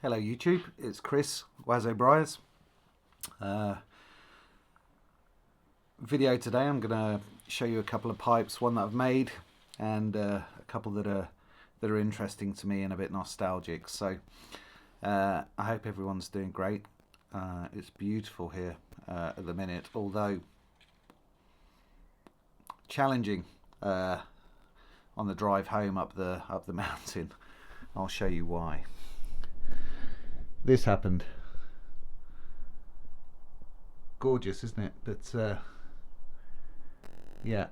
Hello YouTube, it's Chris Wazo Briars. Video today I'm going to show you a couple of pipes, one that I've made and a couple that are interesting to me and a bit nostalgic. So I hope everyone's doing great. It's beautiful here at the minute, although challenging on the drive home up the mountain. I'll show you why. This happened. Gorgeous, isn't it? But yeah,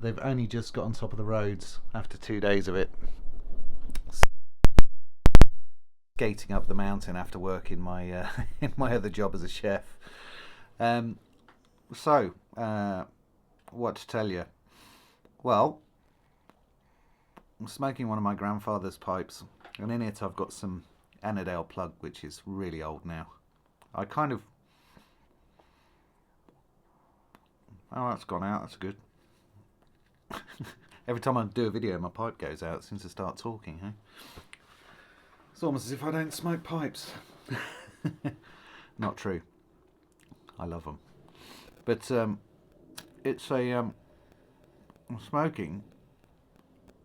they've only just got on top of the roads after 2 days of it. Skating up the mountain after work in my in my other job as a chef. So what to tell you? Well, I'm smoking one of my grandfather's pipes, and in it I've got some Ennerdale plug, which is really old now. Oh, that's gone out. That's good. Every time I do a video, my pipe goes out as soon as I start talking. Hey? It's almost as if I don't smoke pipes. Not true. I love them. But it's I'm smoking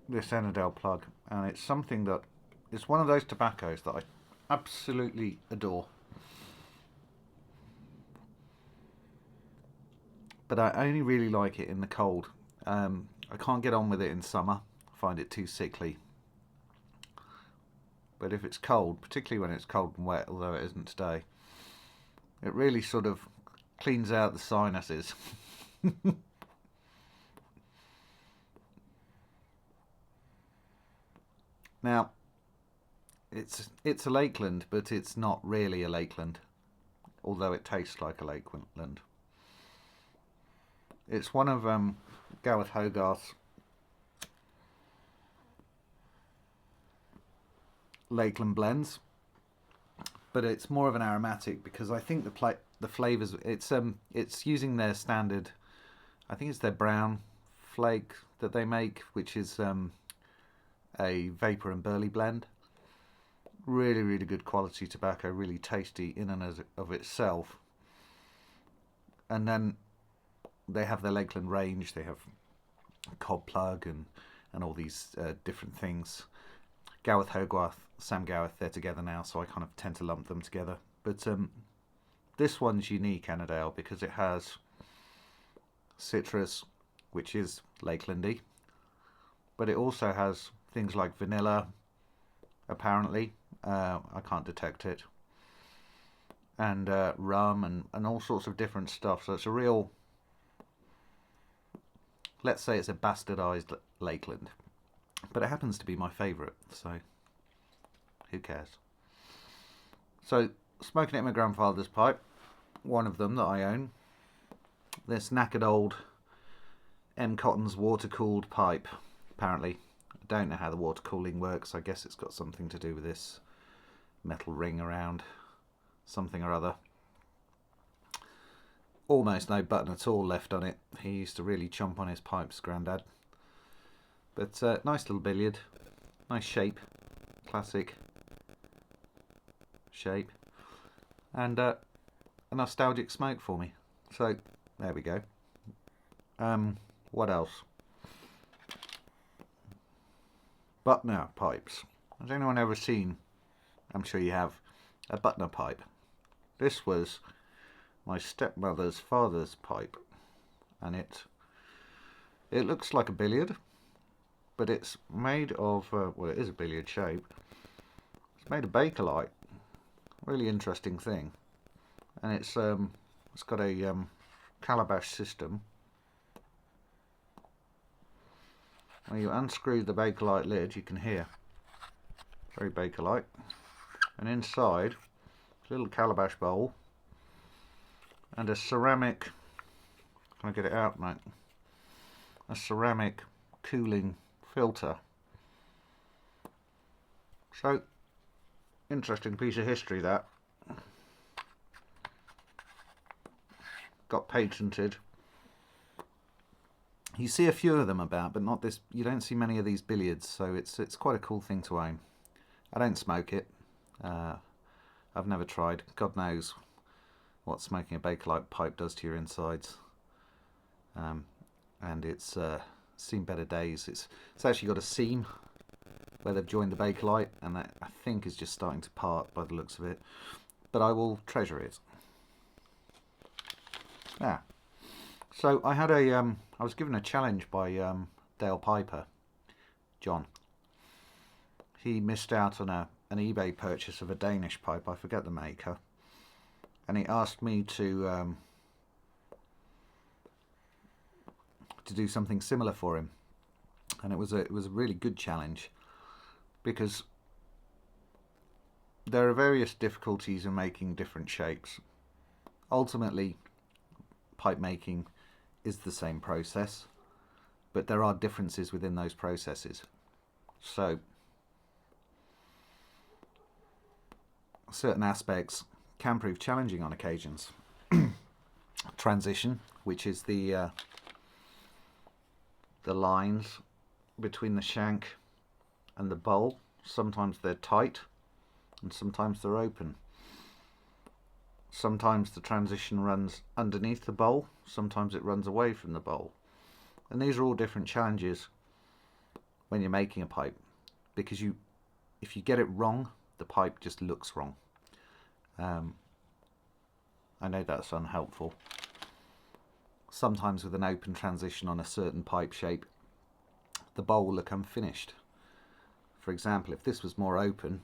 this Ennerdale plug, and it's something that it's one of those tobaccos that I absolutely adore. But I only really like it in the cold. I can't get on with it in summer. I find it too sickly. But if it's cold, particularly when it's cold and wet, although it isn't today, it really sort of cleans out the sinuses. Now, it's a lakeland, but it's not really a lakeland, although it tastes like a lakeland. It's one of Gareth Hogarth's lakeland blends, but it's more of an aromatic because I think the flavors it's using their standard, I think it's their brown flake that they make, which is a vapor and burley blend. Really good quality tobacco, really tasty in and of itself. And then they have their Lakeland range. They have Cob Plug and all these different things. Gareth Hogarth, Sam Gareth, they're together now, so I kind of tend to lump them together. But this one's unique, Ennerdale, because it has citrus, which is Lakelandy, but it also has things like vanilla, apparently. I can't detect it. And rum and all sorts of different stuff. So it's a real, let's say it's a bastardized Lakeland. But it happens to be my favourite, so who cares? So, smoking it in my grandfather's pipe, one of them that I own. This knackered old M. Cotton's water-cooled pipe, apparently. I don't know how the water cooling works. I guess it's got something to do with this metal ring around something or other. Almost no button at all left on it. He used to really chomp on his pipes, Grandad. But nice little billiard, nice shape, classic shape, and a nostalgic smoke for me. So there we go. What else? Butler pipes. Has anyone ever seen, I'm sure you have, a Butler pipe? This was my stepmother's father's pipe, and it looks like a billiard, but it's made of, well, it is a billiard shape. It's made of Bakelite. Really interesting thing. And it's got a calabash system. When you unscrew the Bakelite lid, you can hear. Very Bakelite. And inside, a little calabash bowl. And a ceramic, can I get it out, mate? A ceramic cooling filter. So, interesting piece of history that. Got patented. You see a few of them about, but not this. You don't see many of these billiards, so it's quite a cool thing to own. I don't smoke it. I've never tried. God knows what smoking a Bakelite pipe does to your insides. And it's seen better days. It's actually got a seam where they've joined the Bakelite, and that I think is just starting to part by the looks of it. But I will treasure it. Yeah. So I had I was given a challenge by Dale Piper, John. He missed out on an eBay purchase of a Danish pipe. I forget the maker, and he asked me to do something similar for him, and it was a really good challenge, because there are various difficulties in making different shapes. Ultimately, pipe making is the same process, but there are differences within those processes. So certain aspects can prove challenging on occasions. Transition, which is the lines between the shank and the bowl. Sometimes they're tight and sometimes they're open. Sometimes the transition runs underneath the bowl, sometimes it runs away from the bowl. And these are all different challenges when you're making a pipe, because if you get it wrong, the pipe just looks wrong. I know that's unhelpful. Sometimes with an open transition on a certain pipe shape, the bowl will look unfinished. For example, if this was more open,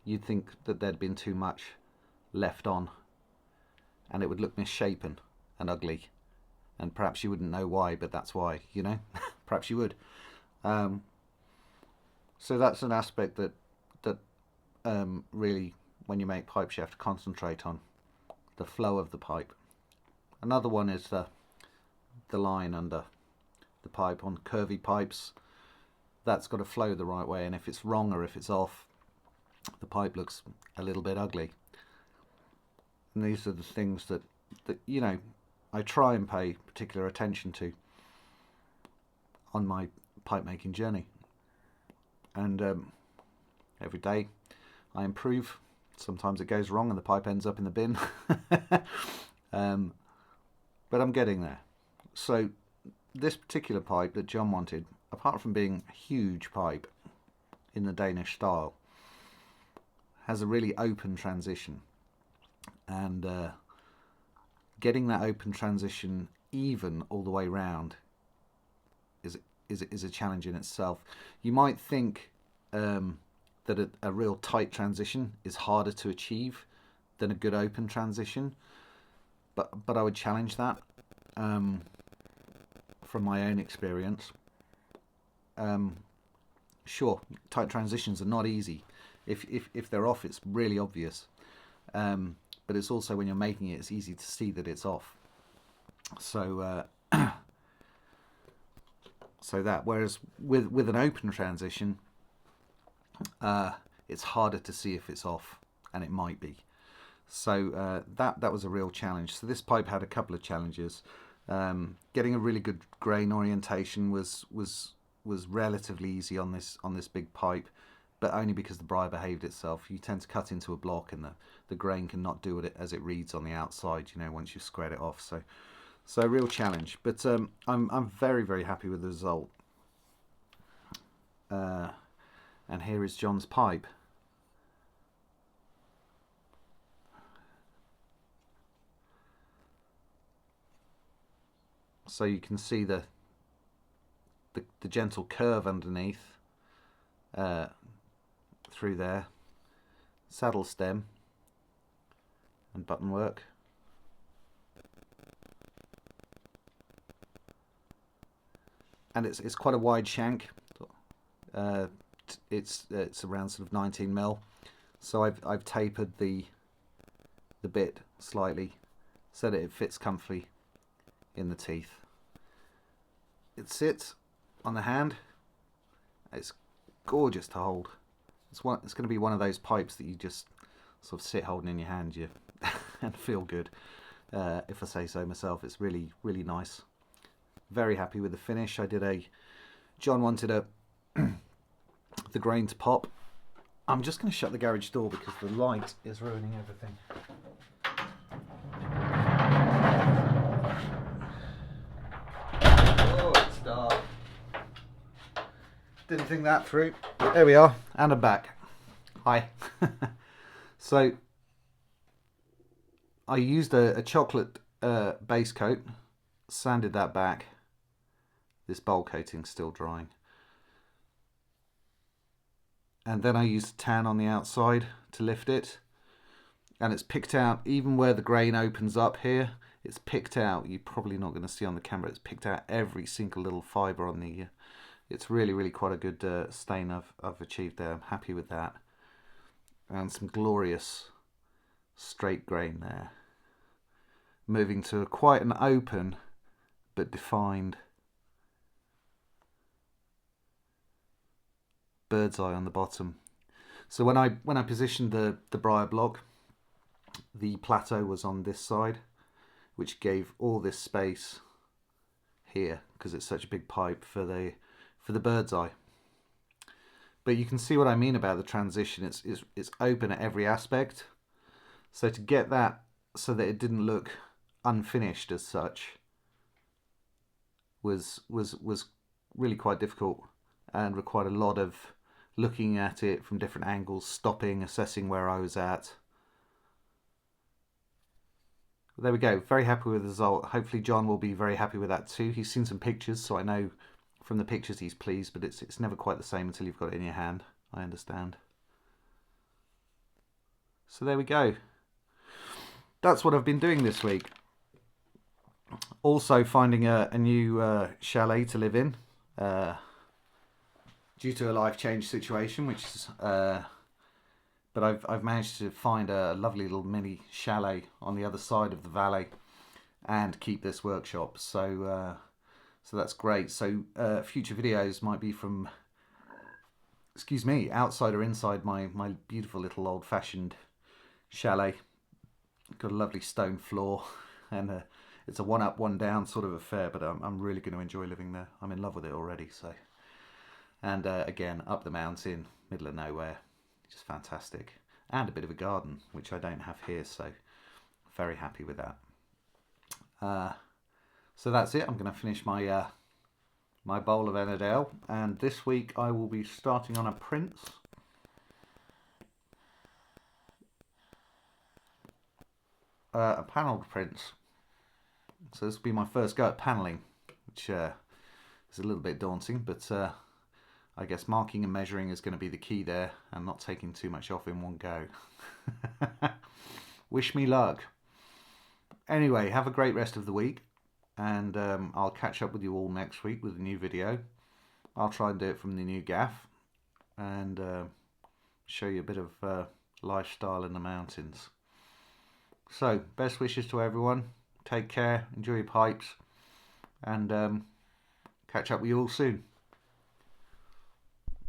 you'd think that there'd been too much left on, and it would look misshapen and ugly, and perhaps you wouldn't know why, but that's why, you know. Perhaps you would. So that's an aspect that really, when you make pipes, you have to concentrate on the flow of the pipe. Another one is the line under the pipe. On curvy pipes, that's got to flow the right way, and if it's wrong or if it's off, the pipe looks a little bit ugly. And these are the things that you know, I try and pay particular attention to on my pipe making journey. And every day I improve. Sometimes it goes wrong and the pipe ends up in the bin. But I'm getting there. So this particular pipe that John wanted, apart from being a huge pipe in the Danish style, has a really open transition. And getting that open transition even all the way round is a challenge in itself. You might think that a real tight transition is harder to achieve than a good open transition, but I would challenge that from my own experience. Sure, tight transitions are not easy. If they're off, it's really obvious. But it's also, when you're making it, it's easy to see that it's off. So so that, whereas with an open transition, it's harder to see if it's off, and it might be. So that was a real challenge. So this pipe had a couple of challenges. Getting a really good grain orientation was relatively easy on this big pipe, but only because the briar behaved itself. You tend to cut into a block, and the grain cannot do it as it reads on the outside, you know, once you've squared it off. So a real challenge, but I'm very, very happy with the result. And here is John's pipe. So you can see the gentle curve underneath through there, saddle stem and button work. And it's quite a wide shank. It's around sort of 19mm. So I've tapered the bit slightly so that it fits comfy in the teeth. It sits on the hand. It's gorgeous to hold. It's going to be one of those pipes that you just sort of sit holding in your hand, and feel good. If I say so myself, it's really, really nice. Very happy with the finish. John wanted the grain to pop, I'm just going to shut the garage door because the light is ruining everything. Oh, it's dark. Didn't think that through. There we are, and I'm back. Hi. So, I used a chocolate base coat, sanded that back. This bowl coating's still drying. And then I used tan on the outside to lift it. And it's picked out, even where the grain opens up here, it's picked out, you're probably not going to see on the camera, it's picked out every single little fibre on the... it's really, really quite a good stain I've achieved there. I'm happy with that. And some glorious straight grain there. Moving to quite an open but defined bird's eye on the bottom. So when I positioned the briar block, the plateau was on this side, which gave all this space here because it's such a big pipe for the bird's eye. But you can see what I mean about the transition. It's open at every aspect. So to get that so that it didn't look unfinished as such was really quite difficult and required a lot of looking at it from different angles, stopping, assessing where I was at. But there we go, very happy with the result. Hopefully John will be very happy with that too. He's seen some pictures, so I know from the pictures he's pleased, but it's never quite the same until you've got it in your hand, I understand. So there we go. That's what I've been doing this week. Also finding a new chalet to live in. Due to a life change situation, which is, but I've managed to find a lovely little mini chalet on the other side of the valley, and keep this workshop. So that's great. So future videos might be from, excuse me, outside or inside my beautiful little old-fashioned chalet. Got a lovely stone floor, and it's a one up, one down sort of affair. But I'm really going to enjoy living there. I'm in love with it already. So. And again, up the mountain, middle of nowhere, just fantastic. And a bit of a garden, which I don't have here, so very happy with that. So that's it. I'm going to finish my my bowl of Ennerdale, and this week I will be starting on a Prince. A panelled Prince. So this will be my first go at panelling, which is a little bit daunting, but I guess marking and measuring is going to be the key there, and not taking too much off in one go. Wish me luck. Anyway, have a great rest of the week, and I'll catch up with you all next week with a new video. I'll try and do it from the new gaff, and show you a bit of lifestyle in the mountains. So, best wishes to everyone. Take care, enjoy your pipes, and catch up with you all soon.